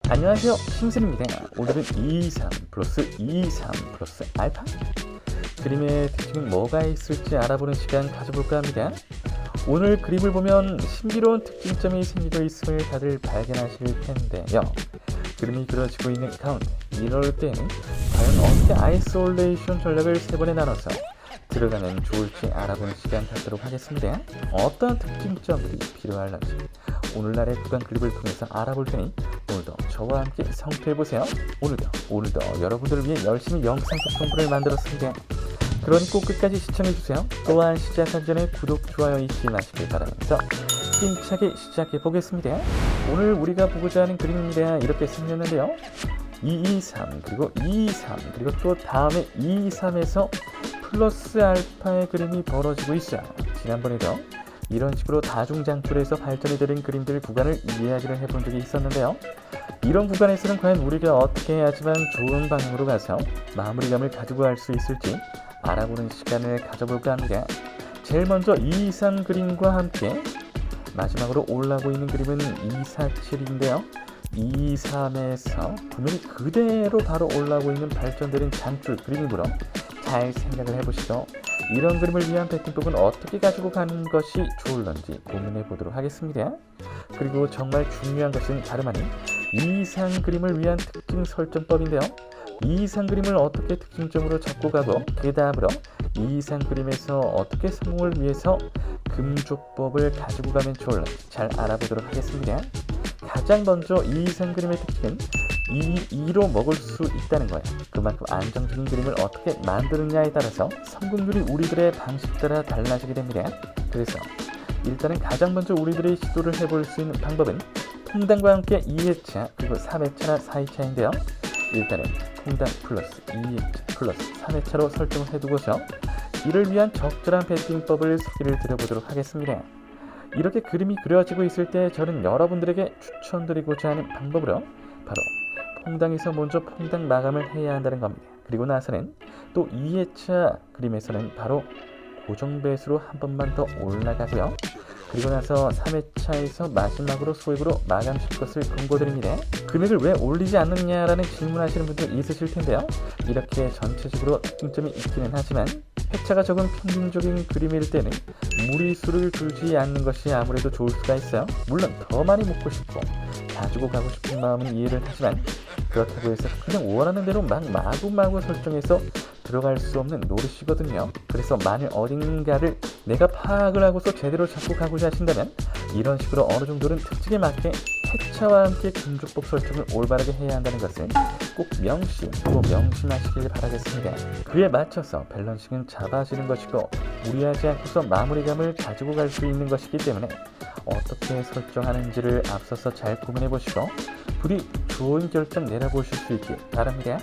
안녕하세요, 심슨입니다. 오늘은 23 플러스 23 플러스 알파 그림의 특징은 뭐가 있을지 알아보는 시간 가져볼까 합니다. 오늘 그림을 보면 신비로운 특징점이 생기고 있음을 다들 발견하실 텐데요. 그림이 그려지고 있는 가운데 이럴 때는 과연 어떻게 아이솔레이션 전략을 3번에 나눠서 들어가면 좋을지 알아보는 시간 갖도록 하겠습니다. 어떤 특징점들이 필요할런지 오늘날의 구간 그립을 통해서 알아볼 테니 오늘도 저와 함께 성토해보세요. 오늘도 여러분들을 위해 열심히 영상 소통부를 만들었습니다. 그러니 꼭 끝까지 시청해주세요. 또한 시작하기 전에 구독, 좋아요 잊지 마시길 바라면서 힘차게 시작해보겠습니다. 오늘 우리가 보고자 하는 그림입니다. 이렇게 생겼는데요. 223 그리고 223 그리고 또 다음에 223에서 플러스 알파의 그림이 벌어지고 있어요. 지난번에도 이런 식으로 다중장줄에서 발전이 되는 그림들 구간을 이야기를 해본 적이 있었는데요. 이런 구간에서는 과연 우리가 어떻게 해야지만 좋은 방향으로 가서 마무리감을 가지고 갈 수 있을지 알아보는 시간을 가져볼까 합니다. 제일 먼저 223 그림과 함께 마지막으로 올라오고 있는 그림은 247인데요. 223에서 분명히 그대로 바로 올라오고 있는 발전되는 장줄 그림으로 잘 생각을 해보시고 이런 그림을 위한 배팅법은 어떻게 가지고 가는 것이 좋을런지 고민해 보도록 하겠습니다. 그리고 정말 중요한 것은 다름 아닌 223 그림을 위한 특징 설정법인데요. 223 그림을 어떻게 특징점으로 잡고 가고 그 다음으로 223 그림에서 어떻게 성공을 위해서 금조법을 가지고 가면 좋을런지 잘 알아보도록 하겠습니다. 가장 먼저 223 그림의 특징은 2로 먹을 수 있다는 거예요. 그만큼 안정적인 그림을 어떻게 만드느냐에 따라서 성공률이 우리들의 방식 따라 달라지게 됩니다. 그래서 일단은 가장 먼저 우리들이 시도를 해볼 수 있는 방법은 통당과 함께 2회차 그리고 3회차나 4회차인데요. 일단은 통당 플러스 2회차 플러스 3회차로 설정을 해두고서 이를 위한 적절한 배팅법을 소개를 드려보도록 하겠습니다. 이렇게 그림이 그려지고 있을 때 저는 여러분들에게 추천드리고자 하는 방법으로 바로 퐁당에서 먼저 퐁당 마감을 해야 한다는 겁니다. 그리고 나서는 또 2회차 그림에서는 바로 고정 배수로 한 번만 더 올라가고요. 그리고 나서 3회차에서 마지막으로 소액으로 마감실 것을 권고드립니다. 금액을 왜 올리지 않느냐라는 질문하시는 분들 있으실 텐데요. 이렇게 전체적으로 특징점이 있기는 하지만 회차가 적은 평균적인 그림일 때는 무리수를 두지 않는 것이 아무래도 좋을 수가 있어요. 물론 더 많이 먹고 싶고 가지고 가고 싶은 마음은 이해를 하지만 그렇다고 해서 그냥 원하는 대로 막 마구마구 설정해서 들어갈 수 없는 노릇이거든요. 그래서 만일 어딘가를 내가 파악을 하고서 제대로 잡고 가고자 하신다면 이런 식으로 어느 정도는 특징에 맞게 회차와 함께 금조법 설정을 올바르게 해야 한다는 것을 꼭 명심하시길 바라겠습니다. 그에 맞춰서 밸런싱은 잡아지는 것이고 무리하지 않고서 마무리감을 가지고 갈 수 있는 것이기 때문에 어떻게 설정하는지를 앞서서 잘 고민해 보시고 부디 좋은 결정 내려보실 수 있길 바랍니다.